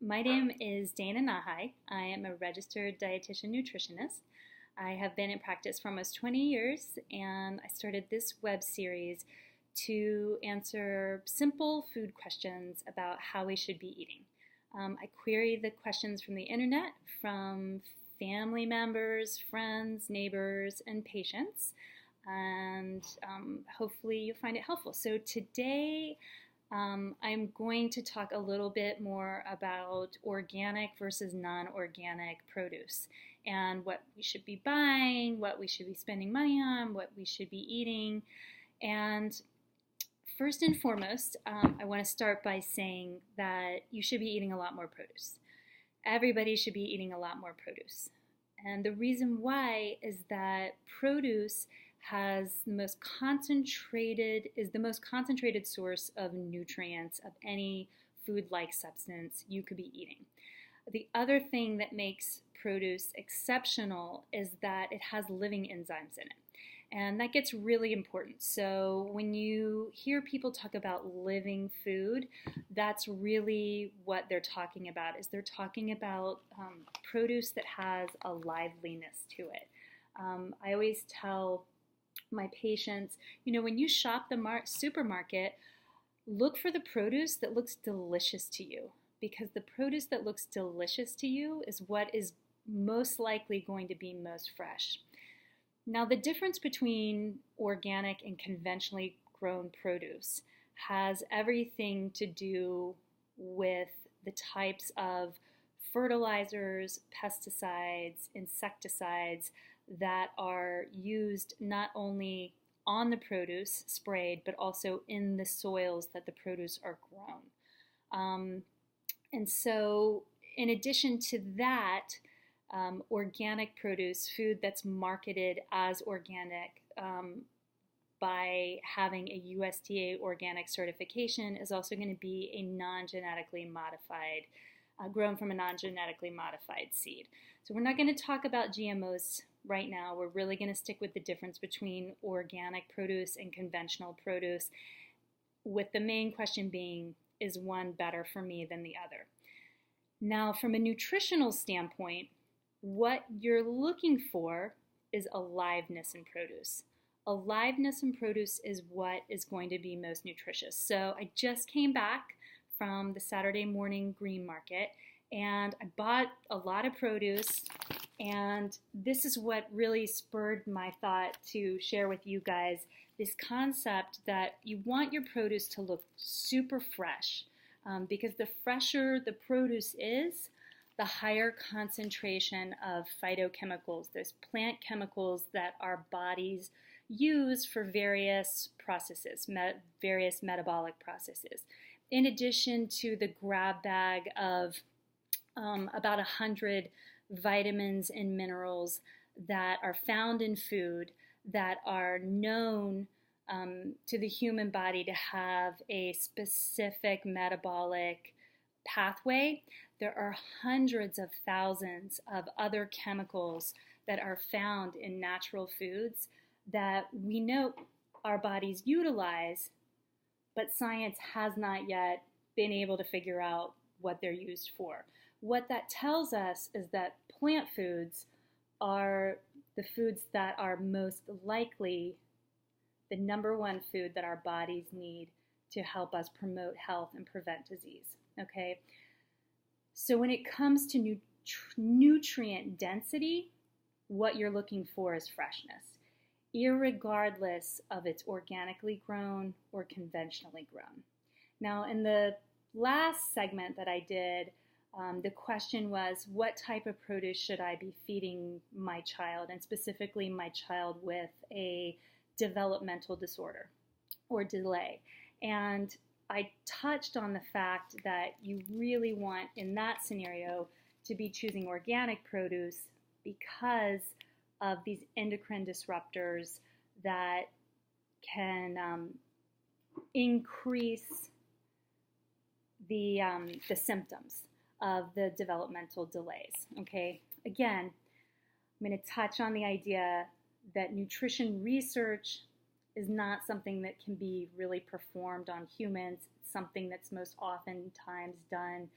My name is Dana Nahai. I am a registered dietitian nutritionist. I have been in practice for almost 20 years, and I started this web series to answer simple food questions about how we should be eating. I query the questions from the internet, from family members, friends, neighbors, and patients, and hopefully you'll find it helpful. So today, I'm going to talk a little bit more about organic versus non-organic produce and what we should be buying, what we should be spending money on, what we should be eating. And first and foremost, I want to start by saying that you should be eating a lot more produce. Everybody should be eating a lot more produce. And the reason why is that produce is the most concentrated source of nutrients of any food-like substance you could be eating. The other thing that makes produce exceptional is that it has living enzymes in it. And that gets really important. So when you hear people talk about living food, that's really what they're talking about, is they're talking about produce that has a liveliness to it. I always tell my patients, when you shop the supermarket, look for the produce that looks delicious to you, because the produce that looks delicious to you is what is most likely going to be most fresh. Now, the difference between organic and conventionally grown produce has everything to do with the types of fertilizers, pesticides, insecticides that are used not only on the produce sprayed, but also in the soils that the produce are grown. And so in addition to that, organic produce, food that's marketed as organic by having a USDA organic certification, is also going to be a non-genetically modified, grown from a non-genetically modified seed. So we're not going to talk about GMOs right now. We're really going to stick with the difference between organic produce and conventional produce, with the main question being, is one better for me than the other? Now, from a nutritional standpoint, what you're looking for is aliveness in produce. Aliveness in produce is what is going to be most nutritious. So I just came back from the Saturday morning green market, and I bought a lot of produce, and this is what really spurred my thought to share with you guys this concept that you want your produce to look super fresh, because the fresher the produce is, the higher concentration of phytochemicals, those plant chemicals that our bodies use for various processes, various metabolic processes. In addition to the grab bag of about 100 vitamins and minerals that are found in food that are known to the human body to have a specific metabolic pathway, there are hundreds of thousands of other chemicals that are found in natural foods that we know our bodies utilize, but science has not yet been able to figure out what they're used for. What that tells us is that plant foods are the foods that are most likely the number one food that our bodies need to help us promote health and prevent disease, okay? So when it comes to nutrient density, what you're looking for is freshness, irregardless of it's organically grown or conventionally grown. Now, in the last segment that I did, the question was, what type of produce should I be feeding my child, and specifically my child with a developmental disorder or delay? And I touched on the fact that you really want, in that scenario, to be choosing organic produce because of these endocrine disruptors that can increase the symptoms of the developmental delays, okay? Again, I'm going to touch on the idea that nutrition research is not something that can be really performed on humans. It's something that's most oftentimes done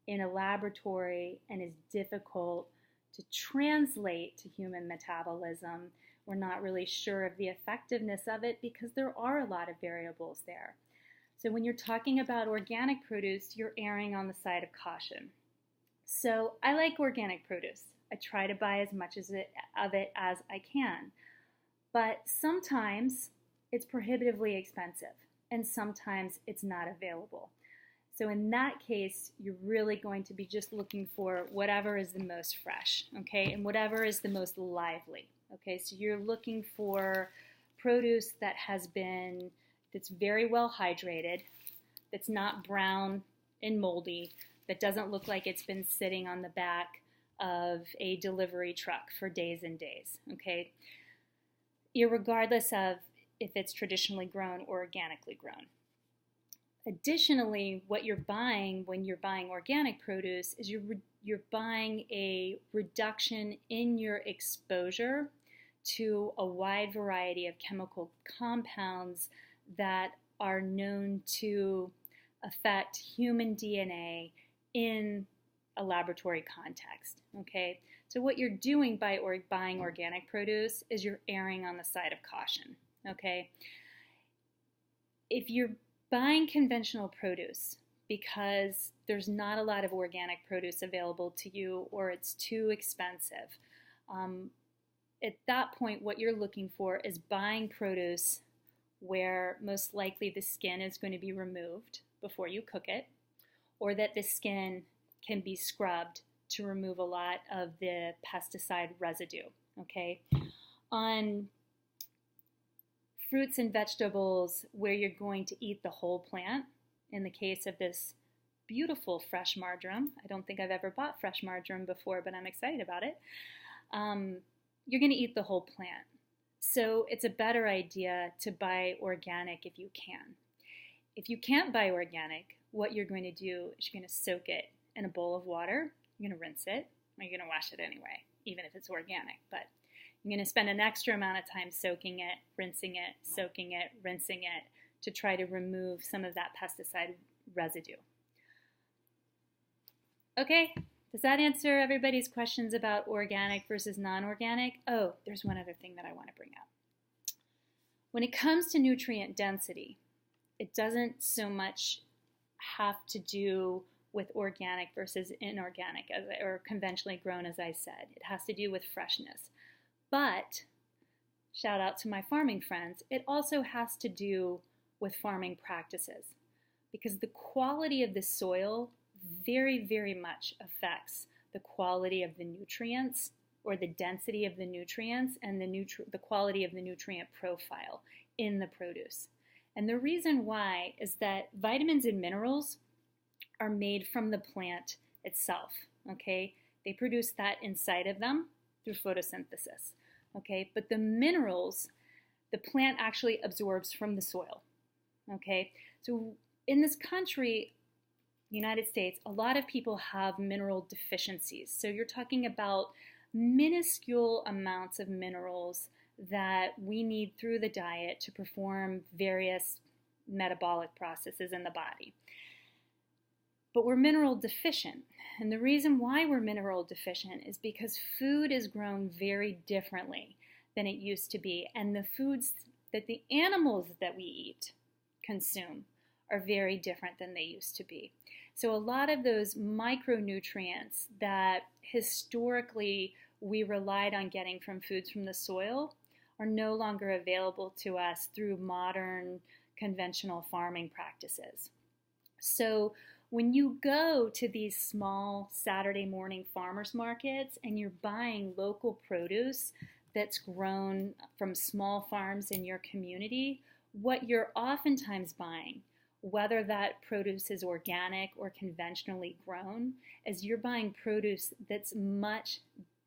in a laboratory and is difficult to translate to human metabolism. We're not really sure of the effectiveness of it because there are a lot of variables there. So when you're talking about organic produce, you're erring on the side of caution. So I like organic produce. I try to buy as much of it as I can. But sometimes it's prohibitively expensive, and sometimes it's not available. So in that case, you're really going to be just looking for whatever is the most fresh, okay, and whatever is the most lively, okay? So you're looking for produce that's very well hydrated, that's not brown and moldy, that doesn't look like it's been sitting on the back of a delivery truck for days and days, okay? Irregardless of if it's traditionally grown or organically grown. Additionally, what you're buying when you're buying organic produce is you're buying a reduction in your exposure to a wide variety of chemical compounds that are known to affect human DNA in a laboratory context, okay? So what you're doing by buying organic produce is you're erring on the side of caution, okay? If you're buying conventional produce because there's not a lot of organic produce available to you or it's too expensive, at that point what you're looking for is buying produce where most likely the skin is going to be removed before you cook it, or that the skin can be scrubbed to remove a lot of the pesticide residue, okay? On fruits and vegetables where you're going to eat the whole plant, in the case of this beautiful fresh marjoram, I don't think I've ever bought fresh marjoram before, but I'm excited about it, you're going to eat the whole plant. So it's a better idea to buy organic if you can. If you can't buy organic, what you're going to do is you're going to soak it in a bowl of water, you're going to rinse it, or you're going to wash it anyway, even if it's organic, but you're going to spend an extra amount of time soaking it, rinsing it, soaking it, rinsing it to try to remove some of that pesticide residue. Okay, does that answer everybody's questions about organic versus non-organic? Oh, there's one other thing that I want to bring up. When it comes to nutrient density, it doesn't so much have to do with organic versus inorganic or conventionally grown, as I said. It has to do with freshness. But, shout out to my farming friends, it also has to do with farming practices, because the quality of the soil very, very much affects the quality of the nutrients or the density of the nutrients and the quality of the nutrient profile in the produce. And the reason why is that vitamins and minerals are made from the plant itself, okay? They produce that inside of them through photosynthesis, okay? But the minerals, the plant actually absorbs from the soil, okay? So in this country, United States, a lot of people have mineral deficiencies. So you're talking about minuscule amounts of minerals that we need through the diet to perform various metabolic processes in the body. But we're mineral deficient. And the reason why we're mineral deficient is because food is grown very differently than it used to be. And the foods that the animals that we eat consume are very different than they used to be. So a lot of those micronutrients that historically we relied on getting from foods from the soil are no longer available to us through modern conventional farming practices. So when you go to these small Saturday morning farmers markets and you're buying local produce that's grown from small farms in your community, what you're oftentimes buying, whether that produce is organic or conventionally grown, is you're buying produce that's much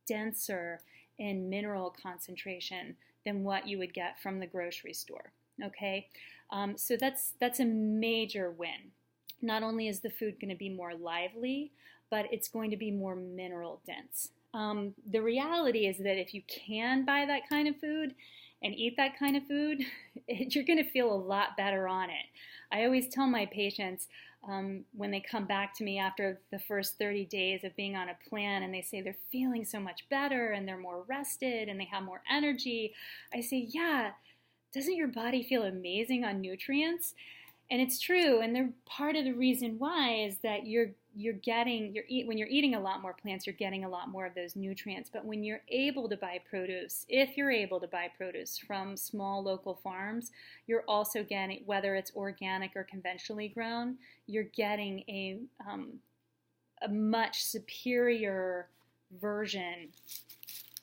denser in mineral concentration than what you would get from the grocery store, okay? So that's a major win. Not only is the food going to be more lively, but it's going to be more mineral dense. The reality is that if you can buy that kind of food and eat that kind of food, you're going to feel a lot better on it. I always tell my patients, when they come back to me after the first 30 days of being on a plan and they say they're feeling so much better and they're more rested and they have more energy, I say, yeah, doesn't your body feel amazing on nutrients? And it's true, and they're part of the reason why is that when you're eating a lot more plants, you're getting a lot more of those nutrients. But when you're able to buy produce, if you're able to buy produce from small local farms, you're also getting, whether it's organic or conventionally grown, you're getting a much superior version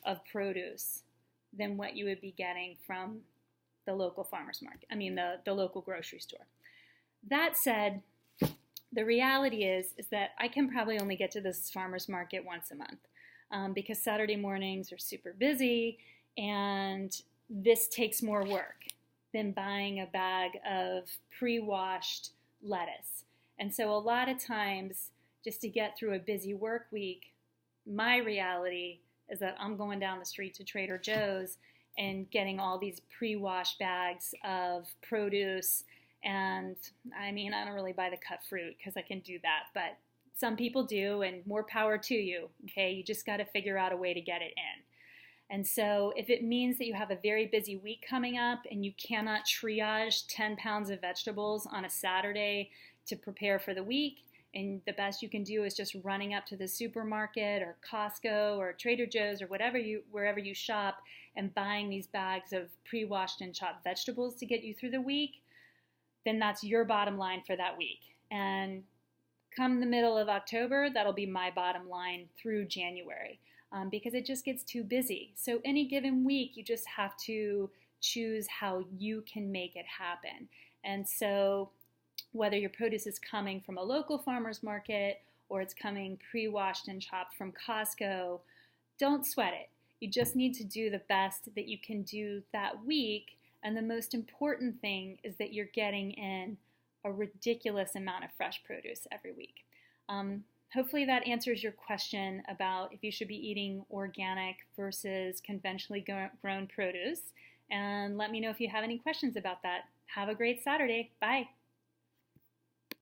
of produce than what you would be getting from the local farmer's market. I mean, the local grocery store. That said, the reality is that I can probably only get to this farmer's market once a month because Saturday mornings are super busy, and this takes more work than buying a bag of pre-washed lettuce. And so a lot of times, just to get through a busy work week, my reality is that I'm going down the street to Trader Joe's and getting all these pre-washed bags of produce. And I mean, I don't really buy the cut fruit because I can do that, but some people do, and more power to you, okay? You just got to figure out a way to get it in. And so if it means that you have a very busy week coming up and you cannot triage 10 pounds of vegetables on a Saturday to prepare for the week, and the best you can do is just running up to the supermarket or Costco or Trader Joe's or wherever you shop and buying these bags of pre-washed and chopped vegetables to get you through the week, then that's your bottom line for that week. And come the middle of October, that'll be my bottom line through January because it just gets too busy. So any given week, you just have to choose how you can make it happen. And so whether your produce is coming from a local farmer's market or it's coming pre-washed and chopped from Costco, don't sweat it. You just need to do the best that you can do that week. And the most important thing is that you're getting in a ridiculous amount of fresh produce every week. Hopefully that answers your question about if you should be eating organic versus conventionally grown produce. And let me know if you have any questions about that. Have a great Saturday. Bye.